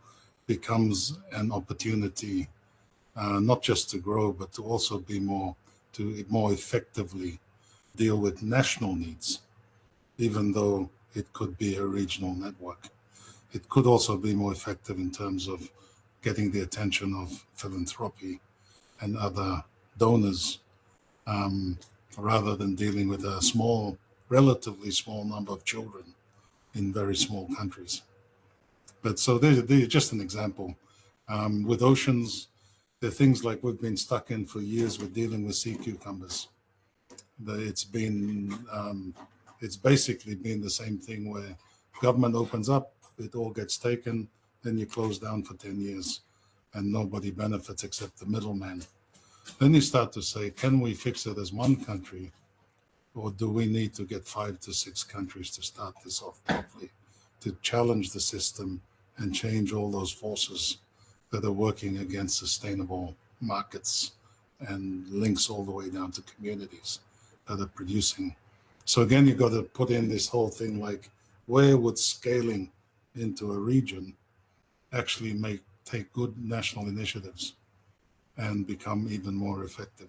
becomes an opportunity, not just to grow, but to also to more effectively deal with national needs, even though it could be a regional network. It could also be more effective in terms of getting the attention of philanthropy and other donors, rather than dealing with a relatively small number of children in very small countries. But so they're just an example. With oceans, there are things like we've been stuck in for years with dealing with sea cucumbers. It's basically been the same thing where government opens up, it all gets taken, then you close down for 10 years and nobody benefits except the middleman. Then you start to say, can we fix it as one country, or do we need to get 5 to 6 countries to start this off properly, to challenge the system and change all those forces that are working against sustainable markets and links all the way down to communities that are producing. So again, you've got to put in this whole thing like, where would scaling into a region actually take good national initiatives and become even more effective?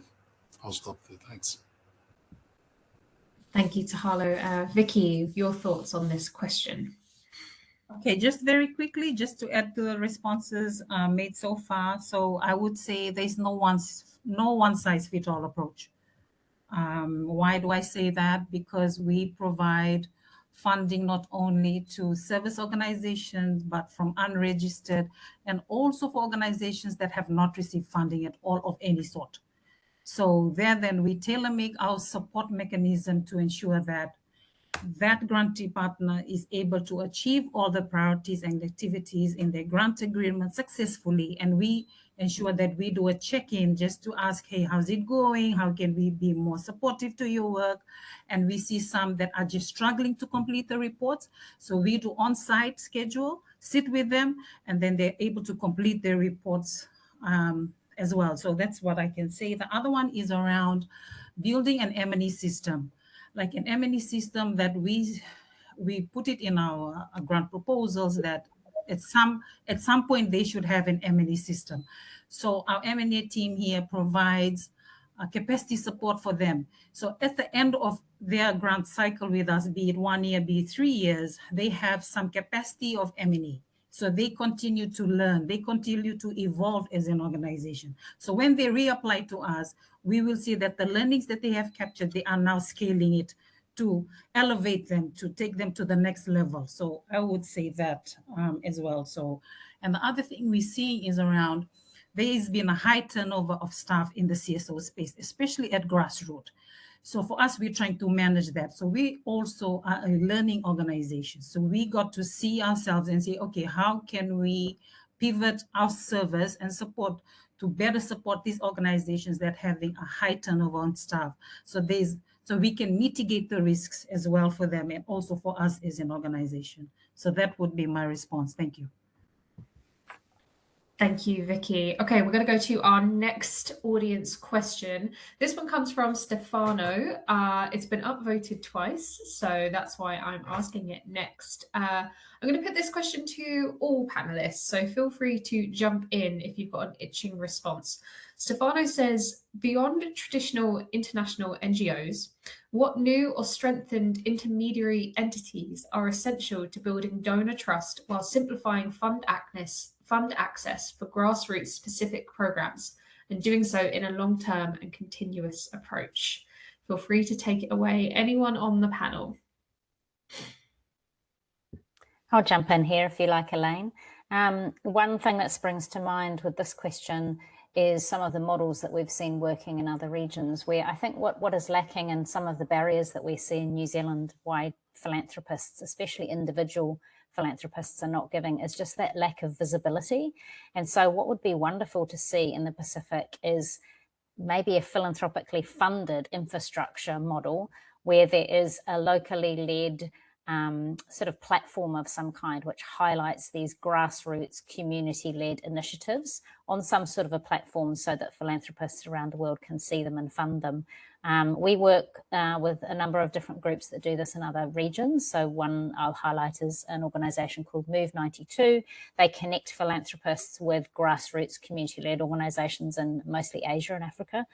I'll stop there. Thanks. Thank you, Tahalo. Vicky, your thoughts on this question? Okay, just very quickly, just to add to the responses made so far. So I would say there's no one size fits all approach. Why do I say that? Because we provide funding not only to service organizations, but from unregistered, and also for organizations that have not received funding at all of any sort. So there then we tailor-make our support mechanism to ensure that that grantee partner is able to achieve all the priorities and activities in their grant agreement successfully. And we ensure that we do a check-in just to ask, hey, how's it going? How can we be more supportive to your work? And we see some that are just struggling to complete the reports. So we do on-site schedule, sit with them, and then they're able to complete their reports as well. So that's what I can say. The other one is around building an M&E system, like an M&E system that we put it in our grant proposals that at some point they should have an M&E system. So our M&E team here provides capacity support for them. So at the end of their grant cycle with us, be it 1 year, be it 3 years, they have some capacity of M&E. So they continue to learn, they continue to evolve as an organization. So when they reapply to us, we will see that the learnings that they have captured, they are now scaling it to elevate them, to take them to the next level. So I would say that as well. So, and the other thing we see is around, there has been a high turnover of staff in the CSO space, especially at grassroots. So for us, we're trying to manage that. So we also are a learning organization. So we got to see ourselves and say, okay, how can we pivot our service and support to better support these organizations that having a high turnover on staff? So we can mitigate the risks as well for them and also for us as an organization. So that would be my response. Thank you. Thank you, Vicky. Okay, we're going to go to our next audience question. This one comes from Stefano. It's been upvoted twice, so that's why I'm asking it next. I'm going to put this question to all panelists, so feel free to jump in if you've got an itching response. Stefano says, beyond traditional international NGOs, what new or strengthened intermediary entities are essential to building donor trust while simplifying fund access for grassroots specific programs and doing so in a long-term and continuous approach? Feel free to take it away. Anyone on the panel? I'll jump in here if you like, Elaine. One thing that springs to mind with this question is some of the models that we've seen working in other regions, where I think what is lacking and some of the barriers that we see in New Zealand, why philanthropists, especially individual philanthropists, are not giving, is just that lack of visibility. And so what would be wonderful to see in the Pacific is maybe a philanthropically funded infrastructure model where there is a locally led sort of platform of some kind which highlights these grassroots community-led initiatives on some sort of a platform so that philanthropists around the world can see them and fund them. We work with a number of different groups that do this in other regions. So one I'll highlight is an organization called Move 92. They connect philanthropists with grassroots community-led organizations in mostly Asia and Africa.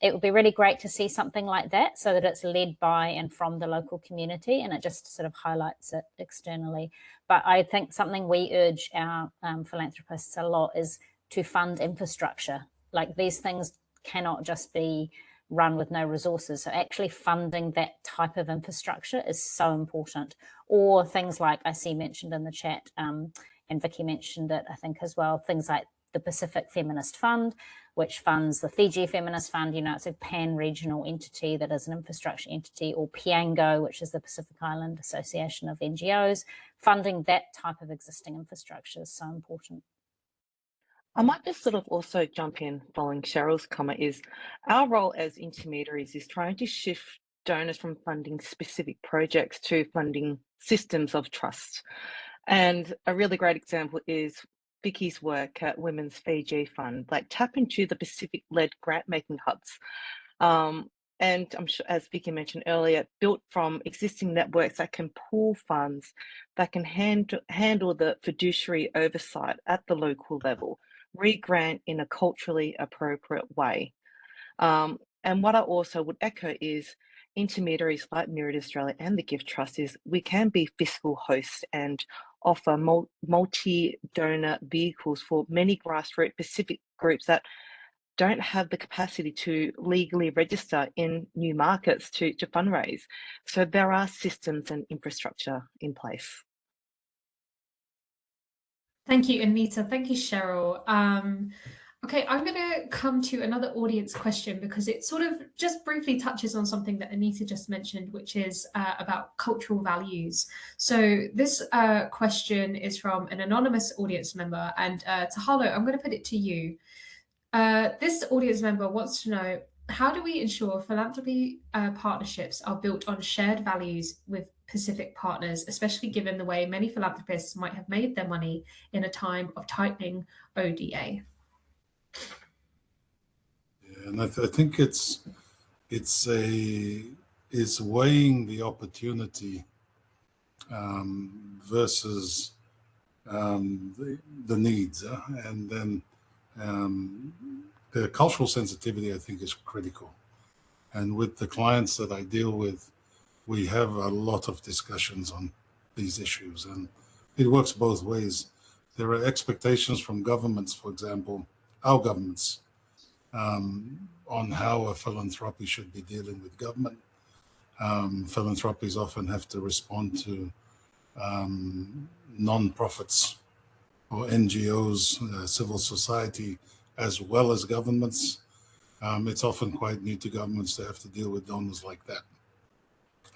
It would be really great to see something like that so that it's led by and from the local community and it just sort of highlights it externally. But I think something we urge our philanthropists a lot is to fund infrastructure. Like these things cannot just be run with no resources. So actually funding that type of infrastructure is so important. Or things like I see mentioned in the chat, and Vicky mentioned it, I think as well, things like the Pacific Feminist Fund, which funds the Fiji Feminist Fund. You know, it's a pan-regional entity that is an infrastructure entity, or PIANGO, which is the Pacific Island Association of NGOs. Funding that type of existing infrastructure is so important. I might just sort of also jump in following Cheryl's comment is our role as intermediaries is trying to shift donors from funding specific projects to funding systems of trust. And a really great example is Vicky's work at Women's Fiji Fund, like tap into the Pacific-led grant-making hubs. And I'm sure, as Vicky mentioned earlier, built from existing networks that can pool funds, that can handle the fiduciary oversight at the local level, re-grant in a culturally appropriate way. And what I also would echo is intermediaries like Myriad Australia and the Gift Trust is we can be fiscal hosts and offer multi-donor vehicles for many grassroots Pacific groups that don't have the capacity to legally register in new markets to fundraise. So there are systems and infrastructure in place. Thank you, Anita. Thank you, Cheryl. Okay, I'm going to come to another audience question because it sort of just briefly touches on something that Anita just mentioned, which is about cultural values. So this question is from an anonymous audience member, and Tahalo, I'm going to put it to you. This audience member wants to know, how do we ensure philanthropy partnerships are built on shared values with Pacific partners, especially given the way many philanthropists might have made their money in a time of tightening ODA? Yeah, and I think it's weighing the opportunity versus the needs, and then the cultural sensitivity, I think, is critical. And with the clients that I deal with, we have a lot of discussions on these issues, and it works both ways. There are expectations from governments, for example, our governments, on how a philanthropy should be dealing with government. Philanthropies often have to respond to non-profits or NGOs, civil society, as well as governments. It's often quite new to governments to have to deal with donors like that.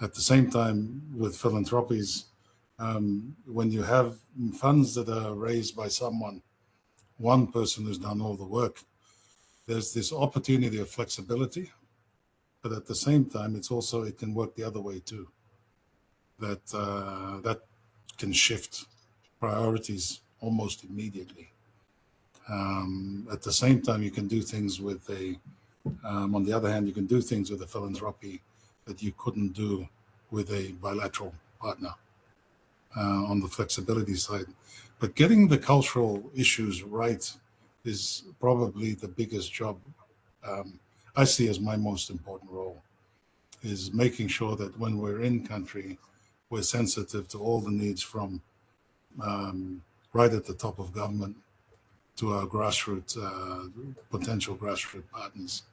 At the same time, with philanthropies, when you have funds that are raised by one person who's done all the work, there's this opportunity of flexibility, but at the same time, it can work the other way too. That can shift priorities almost immediately. At the same time, you can do things with on the other hand, you can do things with a philanthropy that you couldn't do with a bilateral partner on the flexibility side. But getting the cultural issues right is probably the biggest job I see as my most important role, is making sure that when we're in country, we're sensitive to all the needs from right at the top of government to our potential grassroots partners.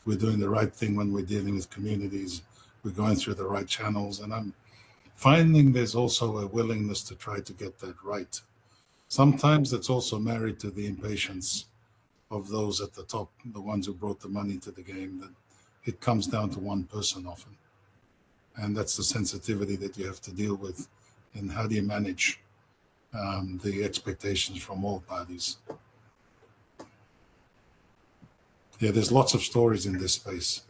We're doing the right thing when we're dealing with communities. We're going through the right channels. And I'm finding there's also a willingness to try to get that right. Sometimes it's also married to the impatience of those at the top, the ones who brought the money to the game, that it comes down to one person often. And that's the sensitivity that you have to deal with. And how do you manage the expectations from all parties? Yeah, there's lots of stories in this space.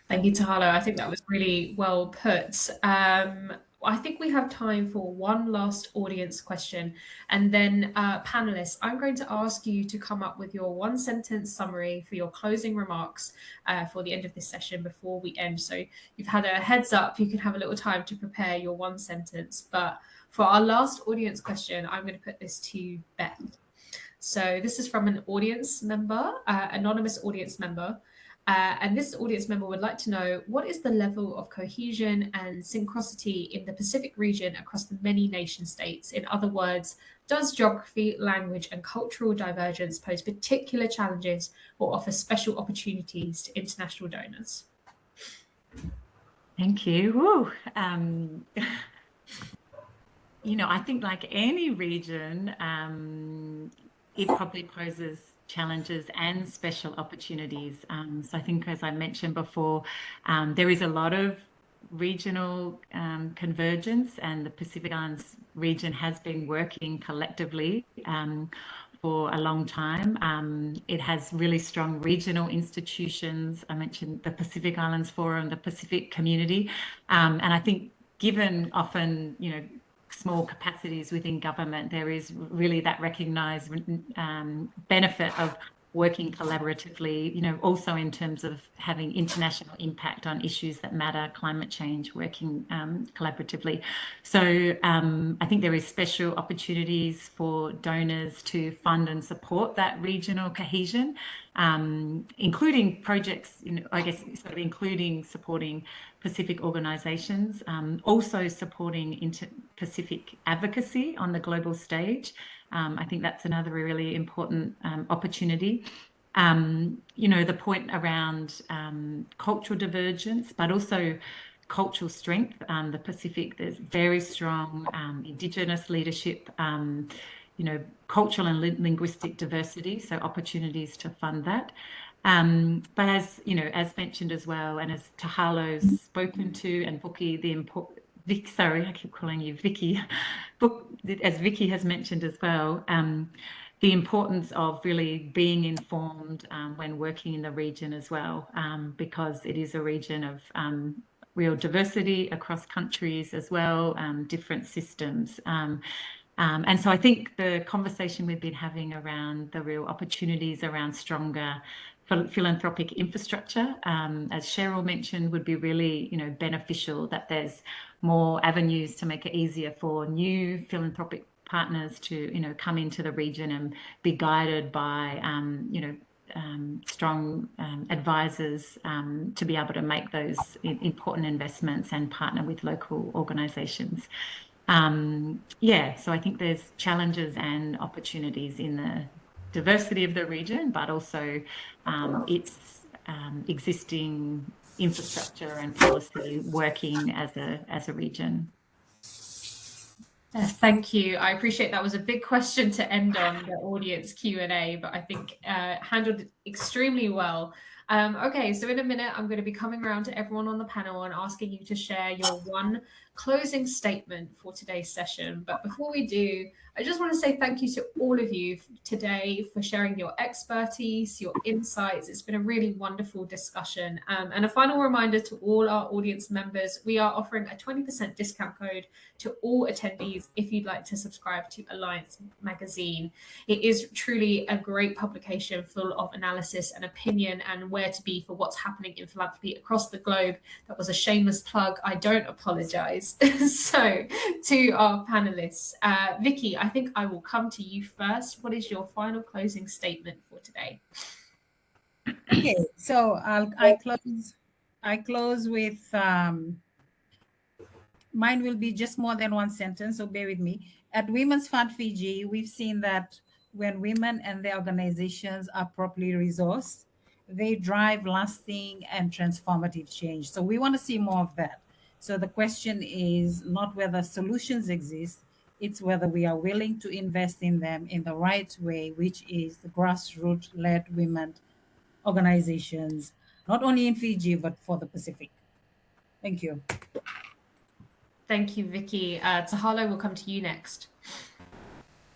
Thank you, Tahalo. I think that was really well put. I think we have time for one last audience question. And then panelists, I'm going to ask you to come up with your one-sentence summary for your closing remarks for the end of this session before we end. So you've had a heads up, you can have a little time to prepare your one sentence. But for our last audience question, I'm going to put this to Beth. So this is from an audience member, anonymous audience member. And this audience member would like to know, what is the level of cohesion and synchronicity in the Pacific region across the many nation states? In other words, does geography, language, and cultural divergence pose particular challenges or offer special opportunities to international donors? Thank you. I think like any region, it probably poses challenges and special opportunities. So I think, as I mentioned before, there is a lot of regional convergence, and the Pacific Islands region has been working collectively for a long time. It has really strong regional institutions. I mentioned the Pacific Islands Forum, the Pacific Community, and I think given often, small capacities within government, there is really that recognised benefit of working collaboratively, also in terms of having international impact on issues that matter, climate change, working collaboratively. So I think there is special opportunities for donors to fund and support that regional cohesion, including projects, including supporting Pacific organisations, also supporting Pacific advocacy on the global stage. I think that's another really important opportunity. You know, the point around cultural divergence, but also cultural strength. The Pacific, there's very strong Indigenous leadership, you know, cultural and linguistic diversity, so opportunities to fund that. But as you know, as mentioned as well, and as Tahalo's spoken to, and Vuki, sorry, I keep calling you Vicky, as Vicky has mentioned as well, the importance of really being informed when working in the region as well, because it is a region of real diversity across countries as well, different systems. And so I think the conversation we've been having around the real opportunities around stronger philanthropic infrastructure, as Cheryl mentioned, would be really, you know, beneficial, that there's more avenues to make it easier for new philanthropic partners to, you know, come into the region and be guided by, you know, strong advisors to be able to make those important investments and partner with local organisations. Yeah, so I think there's challenges and opportunities in the diversity of the region, but also its existing infrastructure and policy working as a region. Thank you. I appreciate that was a big question to end on the audience Q&A, but I think handled extremely well. Okay, so in a minute, I'm going to be coming around to everyone on the panel and asking you to share your one closing statement for today's session. But before we do, I just want to say thank you to all of you today for sharing your expertise, your insights. It's been a really wonderful discussion. And a final reminder to all our audience members, we are offering a 20% discount code to all attendees if you'd like to subscribe to Alliance magazine. It is truly a great publication full of analysis and opinion and where to be for what's happening in philanthropy across the globe. That was a shameless plug. I don't apologize. So to our panelists, Vicky, I think I will come to you first. What is your final closing statement for today? Okay, so I close with mine will be just more than one sentence, so bear with me. At Women's Fund Fiji, we've seen that when women and their organizations are properly resourced, they drive lasting and transformative change. So we want to see more of that. So the question is not whether solutions exist, it's whether we are willing to invest in them in the right way, which is the grassroots-led women organizations, not only in Fiji, but for the Pacific. Thank you. Thank you, Vicky. Tahalo, will come to you next.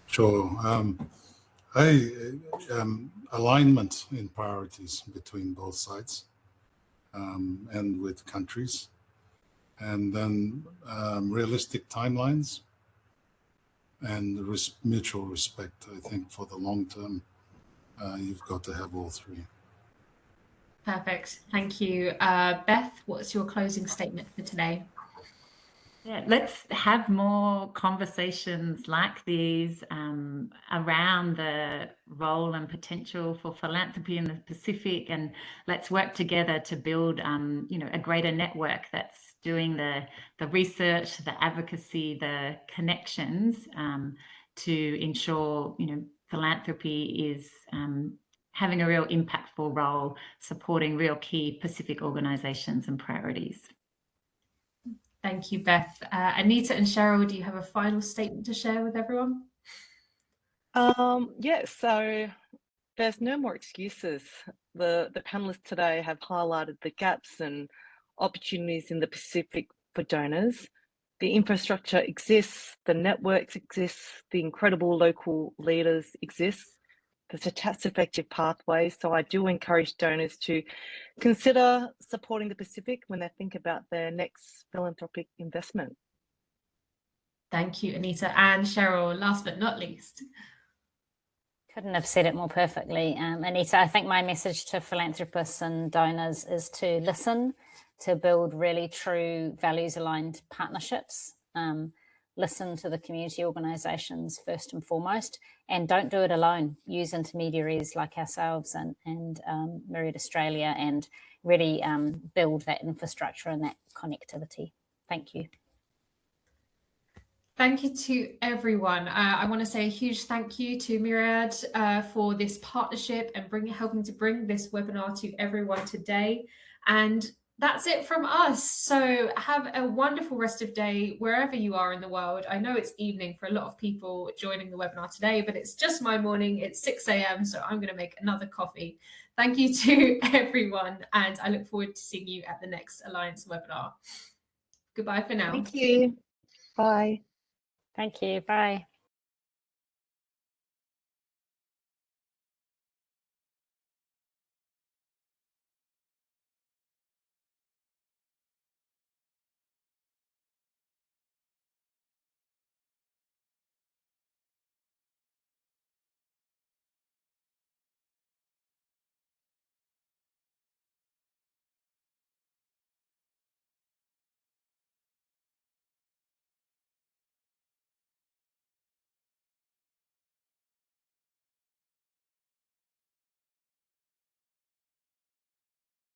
Sure. Alignment in priorities between both sides and with countries, and then realistic timelines and mutual respect. I think for the long term, you've got to have all three. Perfect. Thank you. Beth, what's your closing statement for today? Yeah, let's have more conversations like these around the role and potential for philanthropy in the Pacific, and let's work together to build, you know, a greater network that's doing the research, the advocacy, the connections to ensure, you know, philanthropy is having a real impactful role supporting real key Pacific organisations and priorities. Thank you, Beth. Anita and Cheryl, do you have a final statement to share with everyone? Yeah, so there's no more excuses. The panelists today have highlighted the gaps and opportunities in the Pacific for donors. The infrastructure exists, the networks exist, the incredible local leaders exist. There's a tax-effective pathway, so I do encourage donors to consider supporting the Pacific when they think about their next philanthropic investment. Thank you, Anita. And Cheryl, last but not least. Couldn't have said it more perfectly. Anita, I think my message to philanthropists and donors is to listen, to build really true values-aligned partnerships. Listen to the community organisations first and foremost, and don't do it alone. Use intermediaries like ourselves and Myriad Australia, and really build that infrastructure and that connectivity. Thank you. Thank you to everyone. I want to say a huge thank you to Myriad for this partnership and helping to bring this webinar to everyone today. And that's it from us. So have a wonderful rest of day wherever you are in the world. I know it's evening for a lot of people joining the webinar today, but it's just my morning. It's 6 a.m. So I'm going to make another coffee. Thank you to everyone. And I look forward to seeing you at the next Alliance webinar. Goodbye for now. Thank you. Bye. Thank you. Bye.